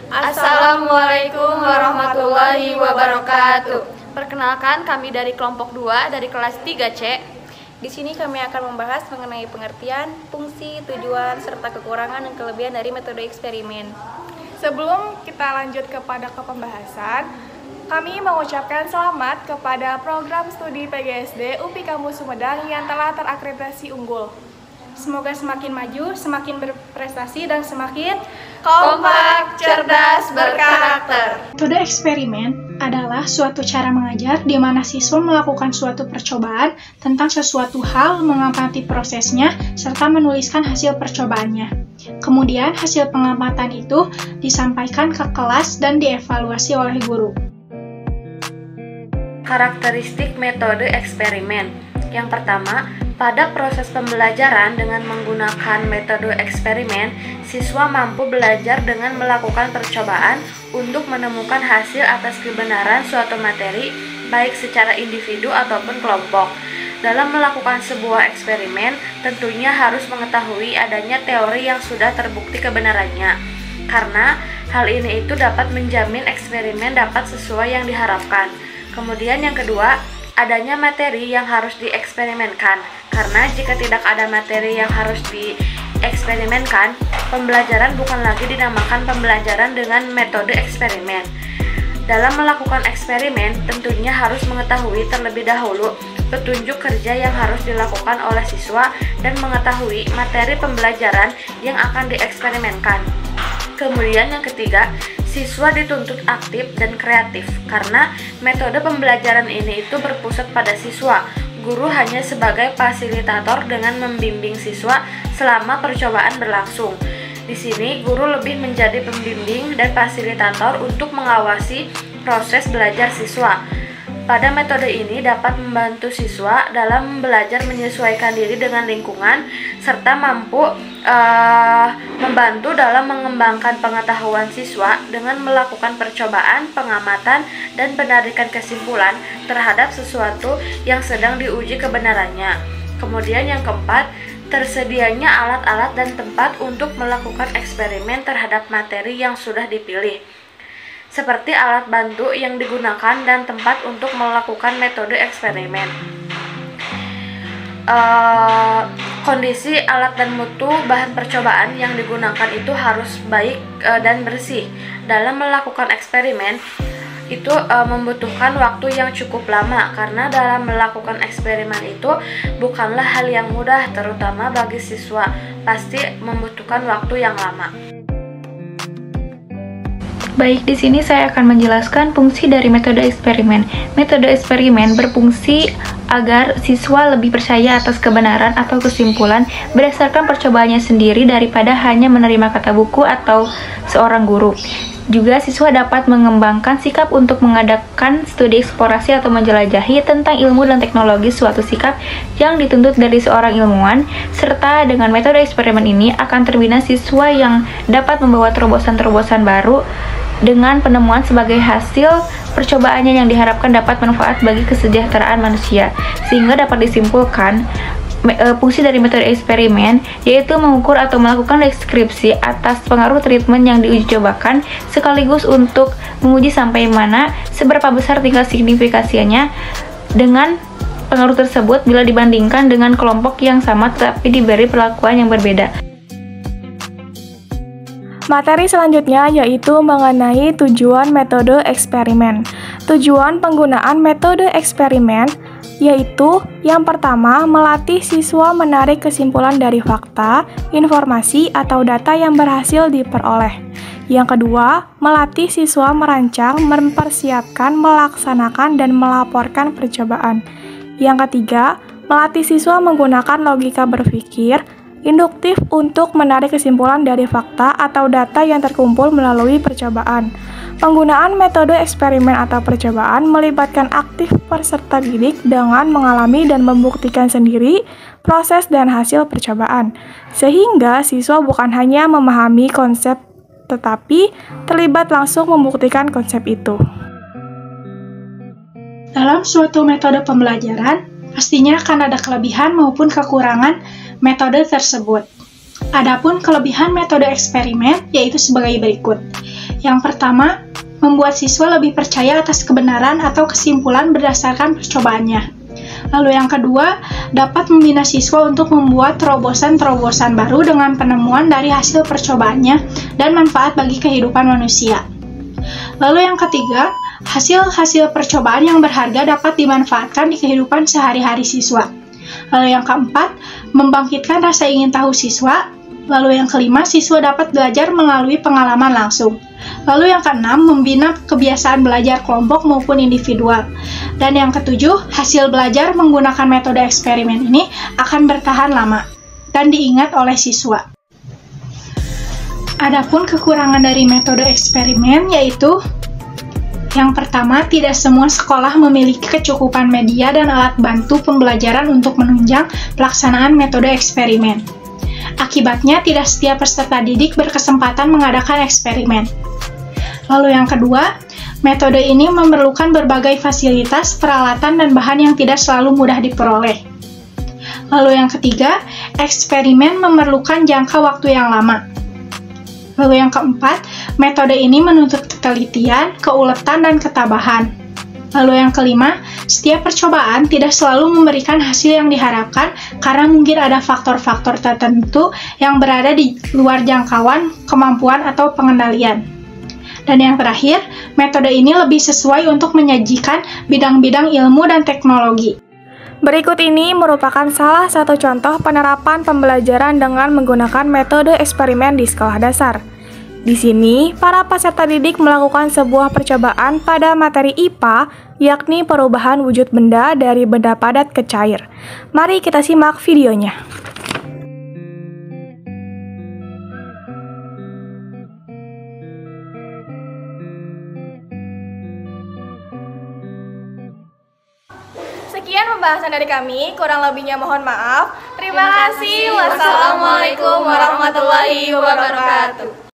Assalamualaikum warahmatullahi wabarakatuh. Perkenalkan, kami dari kelompok 2 dari kelas 3C. Di sini kami akan membahas mengenai pengertian, fungsi, tujuan, serta kekurangan dan kelebihan dari metode eksperimen. Sebelum kita lanjut kepada pembahasan, kami mengucapkan selamat kepada program studi PGSD UPI Kampus Sumedang yang telah terakreditasi unggul. Semoga semakin maju, semakin berprestasi, dan semakin kompak, cerdas, berkarakter. Metode eksperimen adalah suatu cara mengajar di mana siswa melakukan suatu percobaan tentang sesuatu hal, mengamati prosesnya, serta menuliskan hasil percobaannya. Kemudian hasil pengamatan itu disampaikan ke kelas dan dievaluasi oleh guru. Karakteristik metode eksperimen. Yang pertama, pada proses pembelajaran dengan menggunakan metode eksperimen, siswa mampu belajar dengan melakukan percobaan untuk menemukan hasil atas kebenaran suatu materi, baik secara individu ataupun kelompok. Dalam melakukan sebuah eksperimen, tentunya harus mengetahui adanya teori yang sudah terbukti kebenarannya, karena hal ini itu dapat menjamin eksperimen dapat sesuai yang diharapkan. Kemudian yang kedua, adanya materi yang harus dieksperimenkan, karena jika tidak ada materi yang harus dieksperimenkan, pembelajaran bukan lagi dinamakan pembelajaran dengan metode eksperimen. Dalam melakukan eksperimen, tentunya harus mengetahui terlebih dahulu petunjuk kerja yang harus dilakukan oleh siswa dan mengetahui materi pembelajaran yang akan dieksperimenkan. Kemudian yang ketiga, siswa dituntut aktif dan kreatif karena metode pembelajaran ini itu berpusat pada siswa. Guru hanya sebagai fasilitator dengan membimbing siswa selama percobaan berlangsung. Di sini guru lebih menjadi pembimbing dan fasilitator untuk mengawasi proses belajar siswa. Pada metode ini dapat membantu siswa dalam belajar menyesuaikan diri dengan lingkungan serta mampu membantu dalam mengembangkan pengetahuan siswa dengan melakukan percobaan, pengamatan, dan penarikan kesimpulan terhadap sesuatu yang sedang diuji kebenarannya. Kemudian yang keempat, tersedianya alat-alat dan tempat untuk melakukan eksperimen terhadap materi yang sudah dipilih, seperti alat bantu yang digunakan dan tempat untuk melakukan metode eksperimen. Kondisi alat dan mutu bahan percobaan yang digunakan itu harus baik dan bersih. Dalam melakukan eksperimen itu membutuhkan waktu yang cukup lama, karena dalam melakukan eksperimen itu bukanlah hal yang mudah, terutama bagi siswa, pasti membutuhkan waktu yang lama. Baik, di sini saya akan menjelaskan fungsi dari metode eksperimen. Metode eksperimen berfungsi agar siswa lebih percaya atas kebenaran atau kesimpulan berdasarkan percobaannya sendiri daripada hanya menerima kata buku atau seorang guru. Juga siswa dapat mengembangkan sikap untuk mengadakan studi eksplorasi atau menjelajahi tentang ilmu dan teknologi suatu sikap yang dituntut dari seorang ilmuwan, serta dengan metode eksperimen ini akan terbina siswa yang dapat membawa terobosan-terobosan baru dengan penemuan sebagai hasil percobaannya yang diharapkan dapat manfaat bagi kesejahteraan manusia, sehingga dapat disimpulkan fungsi dari metode eksperimen yaitu mengukur atau melakukan deskripsi atas pengaruh treatment yang diuji cobakan, sekaligus untuk menguji sampai mana seberapa besar tingkat signifikasinya dengan pengaruh tersebut bila dibandingkan dengan kelompok yang sama tetapi diberi perlakuan yang berbeda. Materi selanjutnya yaitu mengenai tujuan metode eksperimen. Tujuan penggunaan metode eksperimen yaitu yang pertama, melatih siswa menarik kesimpulan dari fakta, informasi, atau data yang berhasil diperoleh. Yang kedua, melatih siswa merancang, mempersiapkan, melaksanakan, dan melaporkan percobaan. Yang ketiga, melatih siswa menggunakan logika berpikir induktif untuk menarik kesimpulan dari fakta atau data yang terkumpul melalui percobaan. Penggunaan metode eksperimen atau percobaan melibatkan aktif peserta didik dengan mengalami dan membuktikan sendiri proses dan hasil percobaan, sehingga siswa bukan hanya memahami konsep tetapi terlibat langsung membuktikan konsep itu. Dalam suatu metode pembelajaran, Pastinya akan ada kelebihan maupun kekurangan metode tersebut. Adapun kelebihan metode eksperimen yaitu sebagai berikut. Yang pertama, membuat siswa lebih percaya atas kebenaran atau kesimpulan berdasarkan percobaannya. Lalu yang kedua, dapat membina siswa untuk membuat terobosan-terobosan baru dengan penemuan dari hasil percobaannya dan manfaat bagi kehidupan manusia. Lalu yang ketiga, hasil-hasil percobaan yang berharga dapat dimanfaatkan di kehidupan sehari-hari siswa. Lalu yang keempat, membangkitkan rasa ingin tahu siswa. Lalu yang kelima, siswa dapat belajar melalui pengalaman langsung. Lalu yang keenam, membina kebiasaan belajar kelompok maupun individual. Dan yang ketujuh, hasil belajar menggunakan metode eksperimen ini akan bertahan lama dan diingat oleh siswa. Adapun kekurangan dari metode eksperimen yaitu yang pertama, tidak semua sekolah memiliki kecukupan media dan alat bantu pembelajaran untuk menunjang pelaksanaan metode eksperimen. Akibatnya, tidak setiap peserta didik berkesempatan mengadakan eksperimen. Lalu yang kedua, metode ini memerlukan berbagai fasilitas, peralatan, dan bahan yang tidak selalu mudah diperoleh. Lalu yang ketiga, eksperimen memerlukan jangka waktu yang lama. Lalu yang keempat, metode ini menuntut ketelitian, keuletan, dan ketabahan. Lalu yang kelima, setiap percobaan tidak selalu memberikan hasil yang diharapkan karena mungkin ada faktor-faktor tertentu yang berada di luar jangkauan, kemampuan, atau pengendalian. Dan yang terakhir, metode ini lebih sesuai untuk menyajikan bidang-bidang ilmu dan teknologi. Berikut ini merupakan salah satu contoh penerapan pembelajaran dengan menggunakan metode eksperimen di sekolah dasar. Di sini, para peserta didik melakukan sebuah percobaan pada materi IPA, yakni perubahan wujud benda dari benda padat ke cair. Mari kita simak videonya. Sekian pembahasan dari kami, kurang lebihnya mohon maaf. Terima kasih. Wassalamualaikum warahmatullahi wabarakatuh.